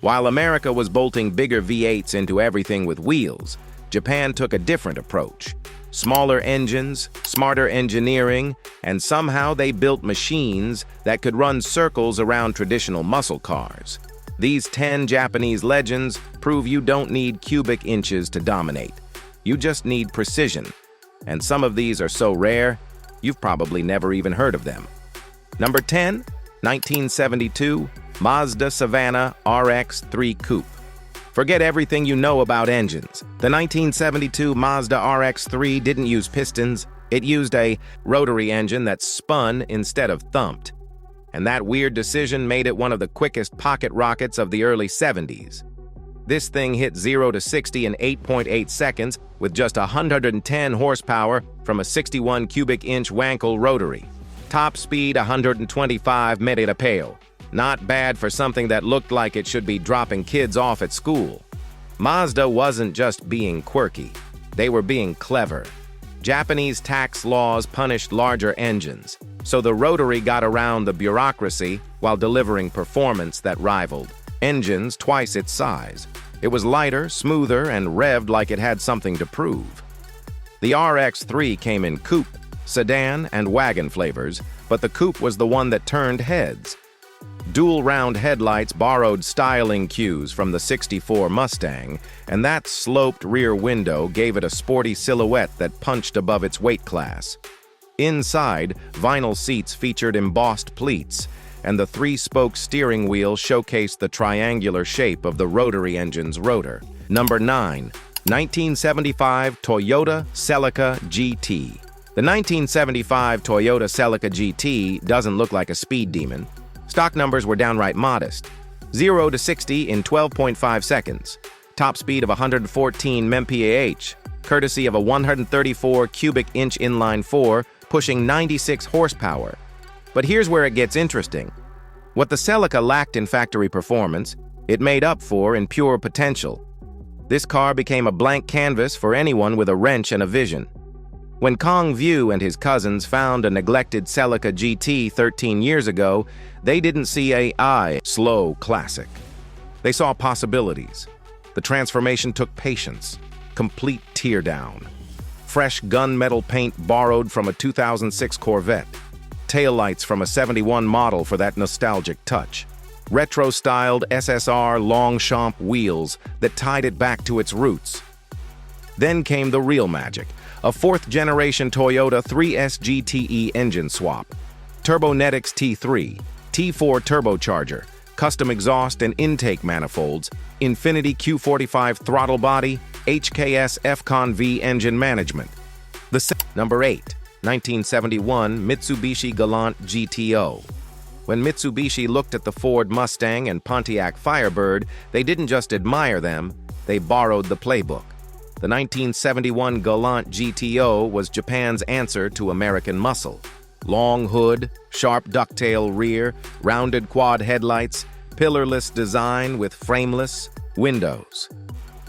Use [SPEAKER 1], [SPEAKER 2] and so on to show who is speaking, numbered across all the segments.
[SPEAKER 1] While America was bolting bigger V8s into everything with wheels, Japan took a different approach. Smaller engines, smarter engineering, and somehow they built machines that could run circles around traditional muscle cars. These 10 Japanese legends prove you don't need cubic inches to dominate. You just need precision. And some of these are so rare, you've probably never even heard of them. Number 10, 1972, Mazda Savannah RX-3 Coupe. Forget everything you know about engines. The 1972 Mazda RX-3 didn't use pistons. It used a rotary engine that spun instead of thumped. And that weird decision made it one of the quickest pocket rockets of the early 70s. This thing hit 0 to 60 in 8.8 seconds with just 110 horsepower from a 61 cubic inch Wankel rotary. Top speed 125 mph. Not bad for something that looked like it should be dropping kids off at school. Mazda wasn't just being quirky. They were being clever. Japanese tax laws punished larger engines, so the rotary got around the bureaucracy while delivering performance that rivaled engines twice its size. It was lighter, smoother, and revved like it had something to prove. The RX-3 came in coupe, sedan, and wagon flavors, but the coupe was the one that turned heads. Dual round headlights borrowed styling cues from the '64 Mustang, and that sloped rear window gave it a sporty silhouette that punched above its weight class. Inside, vinyl seats featured embossed pleats, and the three-spoke steering wheel showcased the triangular shape of the rotary engine's rotor. Number 9, 1975 Toyota Celica GT. The 1975 Toyota Celica GT doesn't look like a speed demon. Stock numbers were downright modest. 0 to 60 in 12.5 seconds. Top speed of 114 mph, courtesy of a 134 cubic inch inline 4, pushing 96 horsepower. But here's where it gets interesting. What the Celica lacked in factory performance, it made up for in pure potential. This car became a blank canvas for anyone with a wrench and a vision. When Kong View and his cousins found a neglected Celica GT 13 years ago, they didn't see a slow classic. They saw possibilities. The transformation took patience, complete teardown. Fresh gunmetal paint borrowed from a 2006 Corvette. Taillights from a '71 model for that nostalgic touch. Retro-styled SSR Longchamp wheels that tied it back to its roots. Then came the real magic. A fourth-generation Toyota 3S GTE engine swap, Turbonetics T3, T4 turbocharger, custom exhaust and intake manifolds, Infiniti Q45 throttle body, HKS FCON V engine management. Number 8, 1971 Mitsubishi Galant GTO. When Mitsubishi looked at the Ford Mustang and Pontiac Firebird, they didn't just admire them, they borrowed the playbook. The 1971 Galant GTO was Japan's answer to American muscle. Long hood, sharp ducktail rear, rounded quad headlights, pillarless design with frameless windows.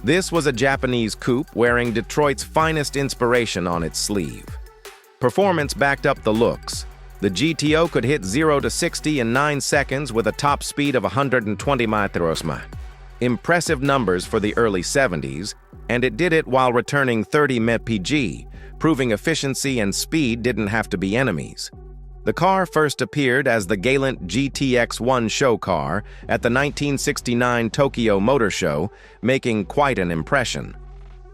[SPEAKER 1] This was a Japanese coupe wearing Detroit's finest inspiration on its sleeve. Performance backed up the looks. The GTO could hit 0 to 60 in 9 seconds with a top speed of 120 mph. Impressive numbers for the early 70s, and it did it while returning 30 mpg, proving efficiency and speed didn't have to be enemies. The car first appeared as the Galant GTX-1 show car at the 1969 Tokyo Motor Show, making quite an impression.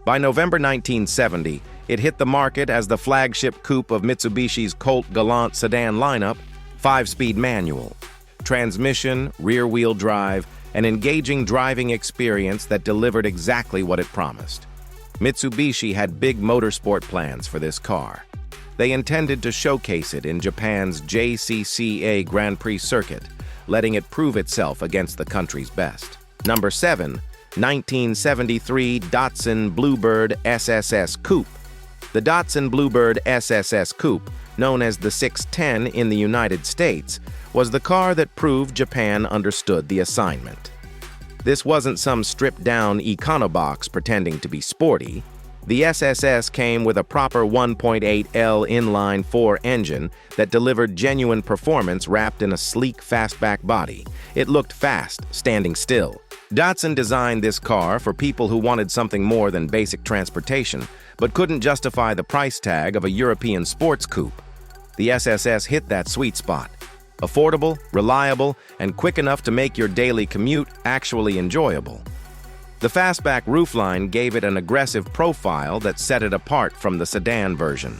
[SPEAKER 1] By November 1970, it hit the market as the flagship coupe of Mitsubishi's Colt Galant sedan lineup, 5-speed manual. Transmission, rear-wheel drive, an engaging driving experience that delivered exactly what it promised. Mitsubishi had big motorsport plans for this car. They intended to showcase it in Japan's JCCA Grand Prix circuit, letting it prove itself against the country's best. Number 7, 1973 Datsun Bluebird SSS Coupe. The Datsun Bluebird SSS Coupe, known as the 610 in the United States, was the car that proved Japan understood the assignment. This wasn't some stripped-down econobox pretending to be sporty. The SSS came with a proper 1.8L inline-4 engine that delivered genuine performance wrapped in a sleek fastback body. It looked fast, standing still. Datsun designed this car for people who wanted something more than basic transportation, but couldn't justify the price tag of a European sports coupe. The SSS hit that sweet spot. Affordable, reliable, and quick enough to make your daily commute actually enjoyable. The fastback roofline gave it an aggressive profile that set it apart from the sedan version.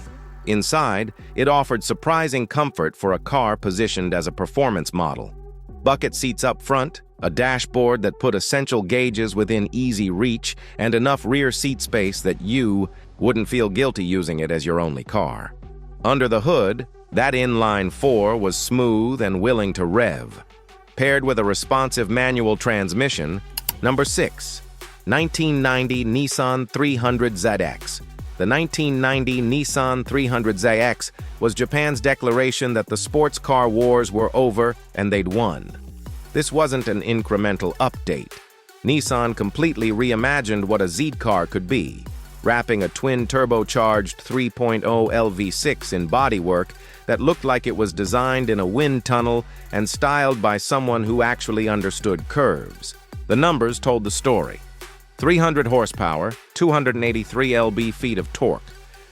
[SPEAKER 1] Inside, it offered surprising comfort for a car positioned as a performance model. Bucket seats up front, a dashboard that put essential gauges within easy reach, and enough rear seat space that you wouldn't feel guilty using it as your only car. Under the hood, that inline-4 was smooth and willing to rev. Paired with a responsive manual transmission. Number 6. 1990 Nissan 300ZX. The 1990 Nissan 300ZX was Japan's declaration that the sports car wars were over and they'd won. This wasn't an incremental update. Nissan completely reimagined what a Z car could be, wrapping a twin-turbocharged 3.0 LV6 in bodywork that looked like it was designed in a wind tunnel and styled by someone who actually understood curves. The numbers told the story. 300 horsepower, 283 lb-ft of torque,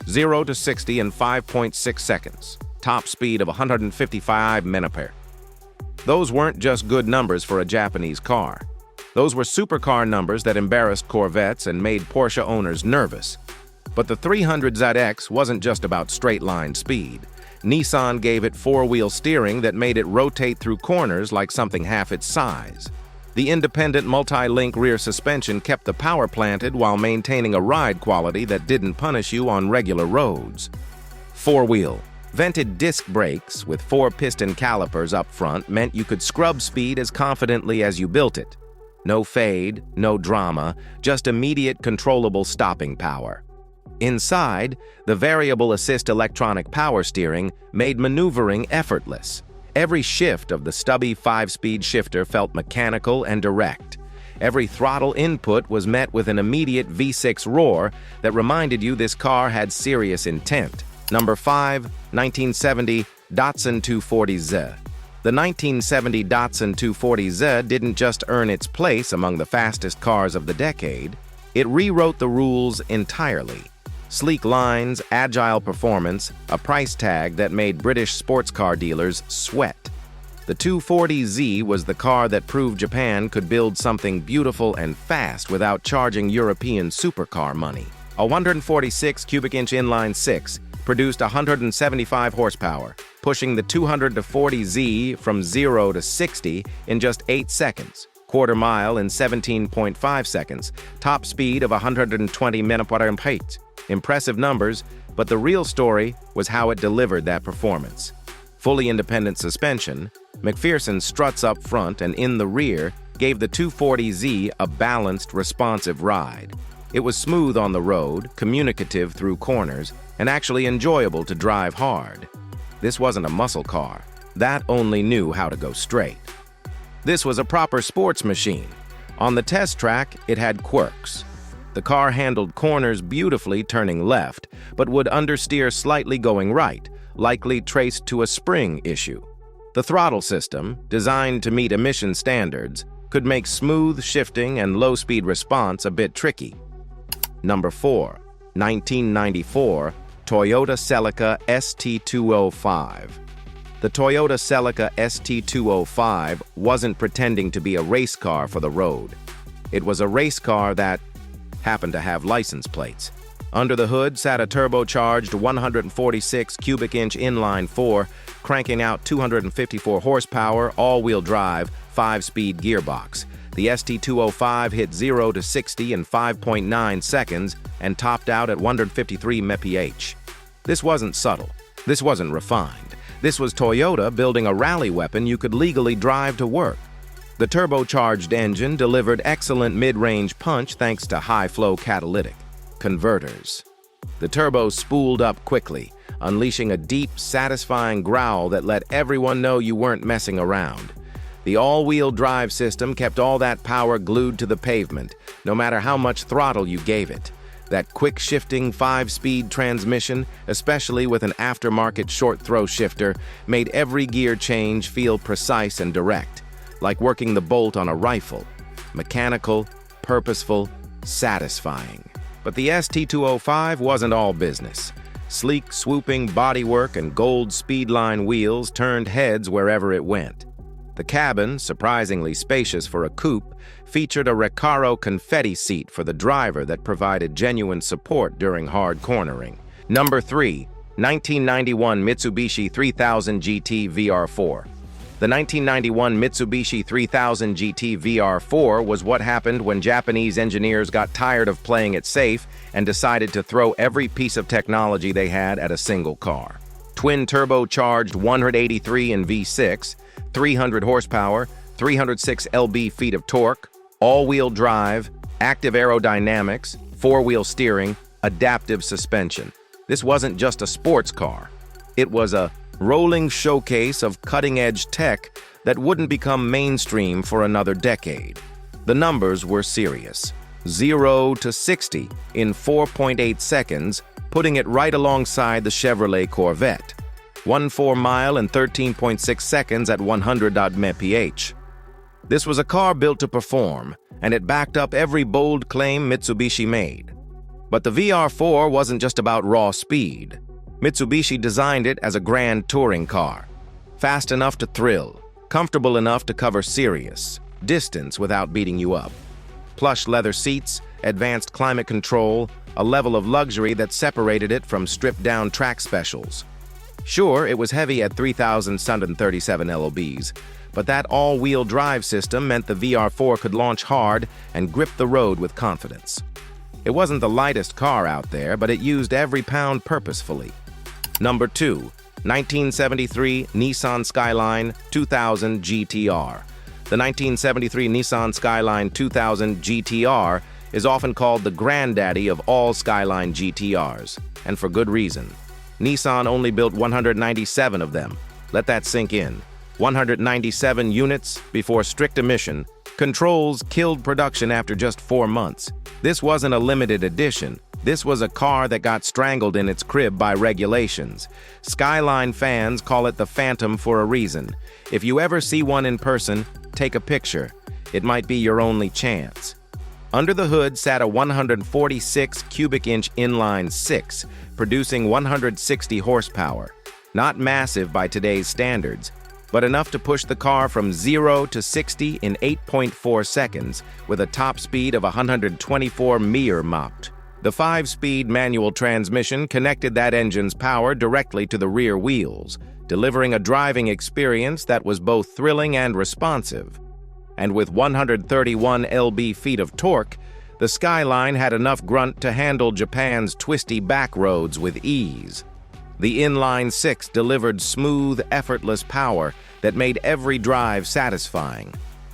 [SPEAKER 1] 0 to 60 in 5.6 seconds, top speed of 155 mph. Those weren't just good numbers for a Japanese car. Those were supercar numbers that embarrassed Corvettes and made Porsche owners nervous. But the 300ZX wasn't just about straight-line speed. Nissan gave it four-wheel steering that made it rotate through corners like something half its size. The independent multi-link rear suspension kept the power planted while maintaining a ride quality that didn't punish you on regular roads. Four-wheel. Vented disc brakes with 4-piston calipers up front meant you could scrub speed as confidently as you built it. No fade, no drama, just immediate controllable stopping power. Inside, the variable assist electronic power steering made maneuvering effortless. Every shift of the stubby 5-speed shifter felt mechanical and direct. Every throttle input was met with an immediate V6 roar that reminded you this car had serious intent. Number 5, 1970 Datsun 240Z. The 1970 Datsun 240Z didn't just earn its place among the fastest cars of the decade, it rewrote the rules entirely. Sleek lines, agile performance, a price tag that made British sports car dealers sweat. The 240Z was the car that proved Japan could build something beautiful and fast without charging European supercar money. A 146 cubic inch inline-6 produced 175 horsepower, pushing the 240Z from 0 to 60 in just 8 seconds, quarter mile in 17.5 seconds, top speed of 120 mph. Impressive numbers, but the real story was how it delivered that performance. Fully independent suspension, McPherson's struts up front and in the rear gave the 240Z a balanced, responsive ride. It was smooth on the road, communicative through corners, and actually enjoyable to drive hard. This wasn't a muscle car. That only knew how to go straight. This was a proper sports machine. On the test track, it had quirks. The car handled corners beautifully turning left, but would understeer slightly going right, likely traced to a spring issue. The throttle system, designed to meet emission standards, could make smooth shifting and low-speed response a bit tricky. Number 4, 1994 Toyota Celica ST205. The Toyota Celica ST205 wasn't pretending to be a race car for the road. It was a race car that happened to have license plates. Under the hood sat a turbocharged 146 cubic inch inline-4, cranking out 254 horsepower, all-wheel drive, 5-speed gearbox. The ST205 hit 0 to 60 in 5.9 seconds and topped out at 153 mph. This wasn't subtle. This wasn't refined. This was Toyota building a rally weapon you could legally drive to work. The turbocharged engine delivered excellent mid-range punch thanks to high-flow catalytic converters. The turbo spooled up quickly, unleashing a deep, satisfying growl that let everyone know you weren't messing around. The all-wheel drive system kept all that power glued to the pavement, no matter how much throttle you gave it. That quick-shifting 5-speed transmission, especially with an aftermarket short-throw shifter, made every gear change feel precise and direct, like working the bolt on a rifle. Mechanical, purposeful, satisfying. But the ST205 wasn't all business. Sleek, swooping bodywork and gold speedline wheels turned heads wherever it went. The cabin, surprisingly spacious for a coupe, featured a Recaro confetti seat for the driver that provided genuine support during hard cornering. Number 3. 1991 Mitsubishi 3000 GT VR4. The 1991 Mitsubishi 3000 GT VR4 was what happened when Japanese engineers got tired of playing it safe and decided to throw every piece of technology they had at a single car. Twin turbocharged 183 in V6, 300 horsepower, 306 lb-ft of torque, all-wheel drive, active aerodynamics, four-wheel steering, adaptive suspension. This wasn't just a sports car. It was a rolling showcase of cutting-edge tech that wouldn't become mainstream for another decade. The numbers were serious. 0 to 60 in 4.8 seconds, putting it right alongside the Chevrolet Corvette. 1.4 mile in 13.6 seconds at 100 mph. This was a car built to perform, and it backed up every bold claim Mitsubishi made. But the VR4 wasn't just about raw speed. Mitsubishi designed it as a grand touring car. Fast enough to thrill, comfortable enough to cover serious distance without beating you up. Plush leather seats, advanced climate control, a level of luxury that separated it from stripped-down track specials. Sure, it was heavy at 3,737 lbs, but that all-wheel drive system meant the VR4 could launch hard and grip the road with confidence. It wasn't the lightest car out there, but it used every pound purposefully. Number 2. 1973 Nissan Skyline 2000 GTR. The 1973 Nissan Skyline 2000 GTR is often called the granddaddy of all Skyline GTRs, and for good reason. Nissan only built 197 of them. Let that sink in. 197 units before strict emission controls killed production after just 4 months. This wasn't a limited edition. This was a car that got strangled in its crib by regulations. Skyline fans call it the Phantom for a reason. If you ever see one in person, take a picture. It might be your only chance. Under the hood sat a 146 cubic inch inline 6, producing 160 horsepower. Not massive by today's standards, but enough to push the car from 0 to 60 in 8.4 seconds with a top speed of 124 mph. The 5-speed manual transmission connected that engine's power directly to the rear wheels, delivering a driving experience that was both thrilling and responsive. And with 131 lb-ft of torque, the Skyline had enough grunt to handle Japan's twisty back roads with ease. The inline 6 delivered smooth, effortless power that made every drive satisfying.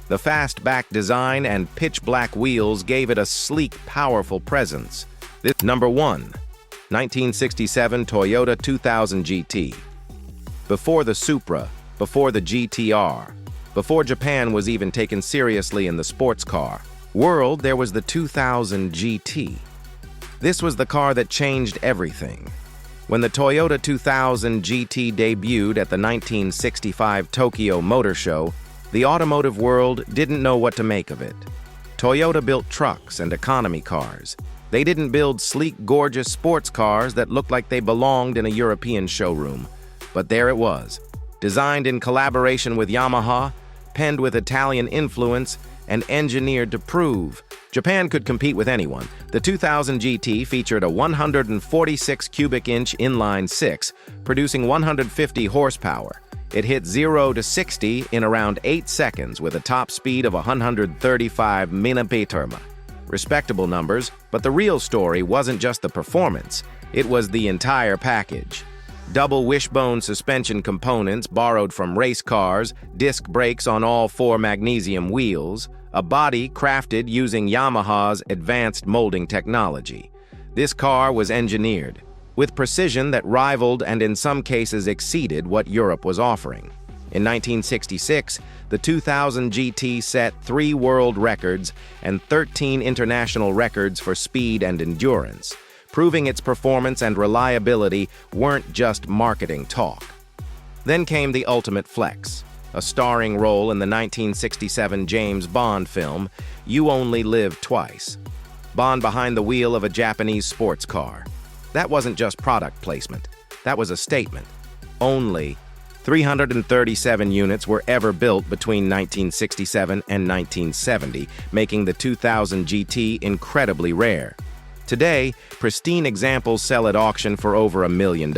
[SPEAKER 1] The fastback design and pitch-black wheels gave it a sleek, powerful presence. Number 1. 1967 Toyota 2000 GT. Before the Supra, before the GTR, before Japan was even taken seriously in the sports car world, there was the 2000 GT. This was the car that changed everything. When the Toyota 2000 GT debuted at the 1965 Tokyo Motor Show, the automotive world didn't know what to make of it. Toyota built trucks and economy cars. They didn't build sleek, gorgeous sports cars that looked like they belonged in a European showroom. But there it was, designed in collaboration with Yamaha, penned with Italian influence, and engineered to prove Japan could compete with anyone. The 2000 GT featured a 146 cubic inch inline 6, producing 150 horsepower. It hit 0 to 60 in around 8 seconds with a top speed of 135 mph. Respectable numbers, but the real story wasn't just the performance, it was the entire package. Double wishbone suspension components borrowed from race cars, disc brakes on all 4 magnesium wheels, a body crafted using Yamaha's advanced molding technology. This car was engineered with precision that rivaled and in some cases exceeded what Europe was offering. In 1966, the 2000 GT set 3 world records and 13 international records for speed and endurance, proving its performance and reliability weren't just marketing talk. Then came the ultimate flex, a starring role in the 1967 James Bond film, You Only Live Twice. Bond behind the wheel of a Japanese sports car. That wasn't just product placement. That was a statement. Only 337 units were ever built between 1967 and 1970, making the 2000 GT incredibly rare. Today, pristine examples sell at auction for over $1 million.